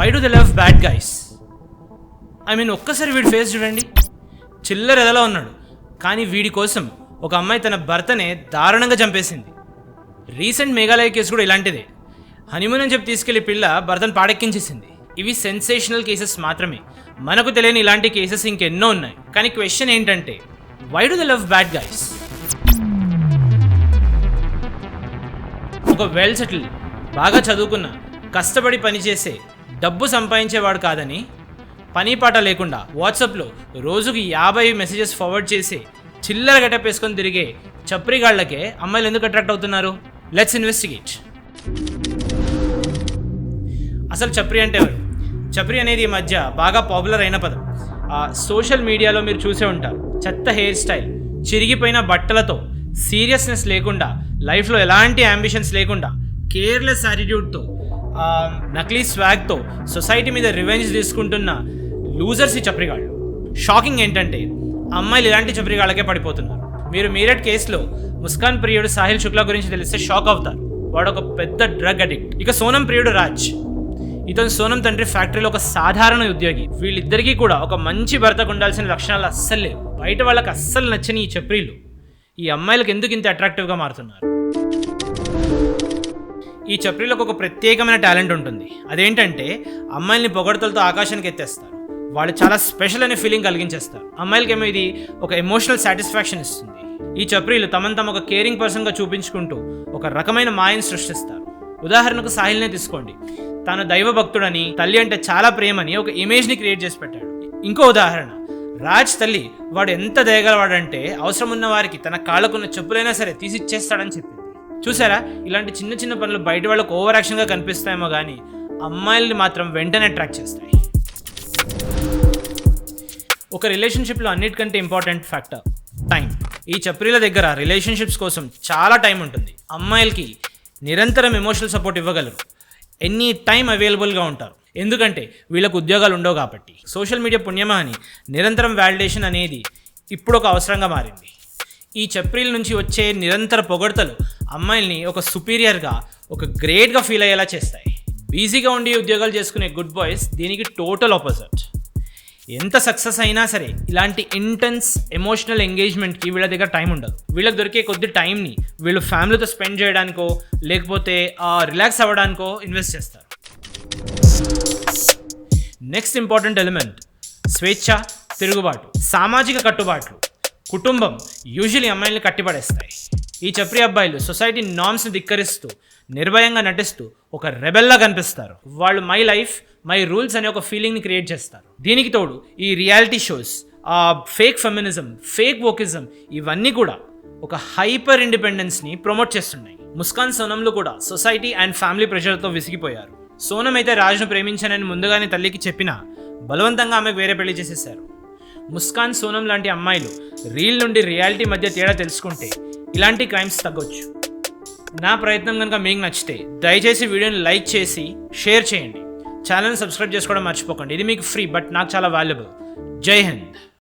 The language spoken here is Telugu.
Why do they love bad guys? ఒక్కసారి వీడి ఫేస్ చూడండి, చిల్లర ఎదలా ఉన్నాడు. కానీ వీడి కోసం ఒక అమ్మాయి తన భర్తనే దారుణంగా చంపేసింది. రీసెంట్ మేఘాలయ కేసు కూడా ఇలాంటిదే. హనీమూన్ అని చెప్పి తీసుకెళ్లి పిల్ల భర్తను పాడెక్కించేసింది. ఇవి సెన్సేషనల్ కేసెస్ మాత్రమే, మనకు తెలియని ఇలాంటి కేసెస్ ఇంకెన్నో ఉన్నాయి. కానీ క్వశ్చన్ ఏంటంటే, why do they love bad guys? ఒక వెల్ సెటిల్, బాగా చదువుకున్న, కష్టపడి పనిచేసే, డబ్బు సంపాదించేవాడు కాదని, పని పాట లేకుండా వాట్సాప్లో రోజుకి 50 మెసేజెస్ ఫార్వర్డ్ చేసి చిల్లర గెటప్ వేసుకొని తిరిగే చప్రిగాళ్లకే అమ్మాయిలు ఎందుకు అట్రాక్ట్ అవుతున్నారు? Let's investigate. అసలు చప్రి అంటే ఎవరు? చప్రి అనేది ఈ మధ్య బాగా పాపులర్ అయిన పదం. సోషల్ మీడియాలో మీరు చూసే ఉంటారు. చెత్త హెయిర్ స్టైల్, చిరిగిపోయిన బట్టలతో, సీరియస్నెస్ లేకుండా, లైఫ్లో ఎలాంటి అంబిషన్స్ లేకుండా, కేర్లెస్ యాటిట్యూడ్తో, నకిలీ స్వాగ్తో సొసైటీ మీద రివెంజ్ తీసుకుంటున్న లూజర్స్ ఈ చప్రిగాళ్ళు. షాకింగ్ ఏంటంటే అమ్మాయిలు ఇలాంటి చప్రిగాళ్ళకే పడిపోతున్నారు. మీరు మీరట్ కేసులో ముస్కాన్ ప్రియుడు సాహిల్ శుక్లా గురించి తెలిస్తే షాక్ అవుతారు. వాడు ఒక పెద్ద డ్రగ్ అడిక్ట్. ఇక సోనం ప్రియుడు రాజ్, ఇతను సోనం తండ్రి ఫ్యాక్టరీలో ఒక సాధారణ ఉద్యోగి. వీళ్ళిద్దరికీ కూడా ఒక మంచి భర్తకు ఉండాల్సిన లక్షణాలు అస్సలు లేవు. బయట వాళ్ళకి అస్సలు నచ్చని ఈ చప్రీలు ఈ అమ్మాయిలకు ఎందుకు ఇంత అట్రాక్టివ్గా మారుతున్నారు? ఈ చప్రీలకు ఒక ప్రత్యేకమైన టాలెంట్ ఉంటుంది. అదేంటంటే అమ్మాయిల్ని పొగడతలతో ఆకాశానికి ఎత్తేస్తారు. వాళ్ళు చాలా స్పెషల్ అనే ఫీలింగ్ కలిగించేస్తారు. అమ్మాయిలకేమో ఇది ఒక ఎమోషనల్ సాటిస్ఫాక్షన్ ఇస్తుంది. ఈ చప్రీలు తమను తమ ఒక కేరింగ్ పర్సన్గా చూపించుకుంటూ ఒక రకమైన మాయను సృష్టిస్తారు. ఉదాహరణకు సాహిల్నే తీసుకోండి. తాను దైవ భక్తుడని, తల్లి అంటే చాలా ప్రేమని ఒక ఇమేజ్ని క్రియేట్ చేసి పెట్టాడు. ఇంకో ఉదాహరణ, రాజ్ తల్లి వాడు ఎంత దయగలవాడంటే అవసరం ఉన్న వారికి తన కాళ్ళకున్న చెప్పులైనా సరే తీసిచ్చేస్తాడని చెప్పింది. చూసారా, ఇలాంటి చిన్న చిన్న పనులు బయట వాళ్ళకు ఓవర్ యాక్షన్గా కనిపిస్తాయేమో కానీ అమ్మాయిల్ని మాత్రం వెంటనే అట్రాక్ట్ చేస్తాయి. ఒక రిలేషన్షిప్లో అన్నిటికంటే ఇంపార్టెంట్ ఫ్యాక్టర్ టైం. ఈ చప్రీల దగ్గర రిలేషన్షిప్స్ కోసం చాలా టైం ఉంటుంది. అమ్మాయిలకి నిరంతరం ఎమోషనల్ సపోర్ట్ ఇవ్వగలరు. ఎనీ టైం అవైలబుల్గా ఉంటారు. ఎందుకంటే వీళ్ళకు ఉద్యోగాలు ఉండవు కాబట్టి. సోషల్ మీడియా పుణ్యమా అని నిరంతరం వ్యాలిడేషన్ అనేది ఇప్పుడు ఒక అవసరంగా మారింది. ఈ చప్రీల నుంచి వచ్చే నిరంతర పొగడ్తలు అమ్మాయిల్ని ఒక సుపీరియర్గా, ఒక గ్రేట్గా ఫీల్ అయ్యేలా చేస్తాయి. బిజీగా ఉండి ఉద్యోగాలు చేసుకునే గుడ్ బాయ్స్ దీనికి టోటల్ ఆపోజిట్. ఎంత సక్సెస్ అయినా సరే ఇలాంటి ఇంటెన్స్ ఎమోషనల్ ఎంగేజ్మెంట్కి వీళ్ళ దగ్గర టైం ఉండదు. వీళ్ళకి దొరికే కొద్ది టైంని వీళ్ళు ఫ్యామిలీతో స్పెండ్ చేయడానికో లేకపోతే రిలాక్స్ అవ్వడానికో ఇన్వెస్ట్ చేస్తారు. నెక్స్ట్ ఇంపార్టెంట్ ఎలిమెంట్ స్వేచ్ఛ, తిరుగుబాటు, సామాజిక కట్టుబాట్లు. కుటుంబం యూజువల్లీ అమ్మాయిల్ని కట్టిపడేస్తాయి. ఈ చప్రి అబ్బాయిలు సొసైటీ నార్మ్స్ని ధిక్కరిస్తూ, నిర్భయంగా నటిస్తూ ఒక రెబెల్లా కనిపిస్తారు. వాళ్ళు మై లైఫ్ మై రూల్స్ అనే ఒక ఫీలింగ్ని క్రియేట్ చేస్తారు. దీనికి తోడు ఈ reality shows, fake feminism, fake wokism ఇవన్నీ కూడా ఒక హైపర్ ఇండిపెండెన్స్ని ప్రమోట్ చేస్తున్నాయి. ముస్కాన్ సోనంలు కూడా సొసైటీ అండ్ ఫ్యామిలీ ప్రెషర్తో విసిగిపోయారు. సోనం అయితే రాజ్ను ప్రేమించానని ముందుగానే తల్లికి చెప్పినా బలవంతంగా ఆమెకు వేరే పెళ్లి చేసేశారు. ముస్కాన్, సోనం లాంటి అమ్మాయిలు రీల్ నుండి రియాలిటీ మధ్య తేడా తెలుసుకుంటే ఇలాంటి క్రైమ్స్ తగ్గొచ్చు. నా ప్రయత్నం కనుక మీకు నచ్చితే దయచేసి వీడియోని లైక్ చేసి షేర్ చేయండి. ఛానల్ని సబ్స్క్రైబ్ చేసుకోవడం మర్చిపోకండి. ఇది మీకు ఫ్రీ, బట్ నాకు చాలా వాల్యుబుల్. జై హింద్.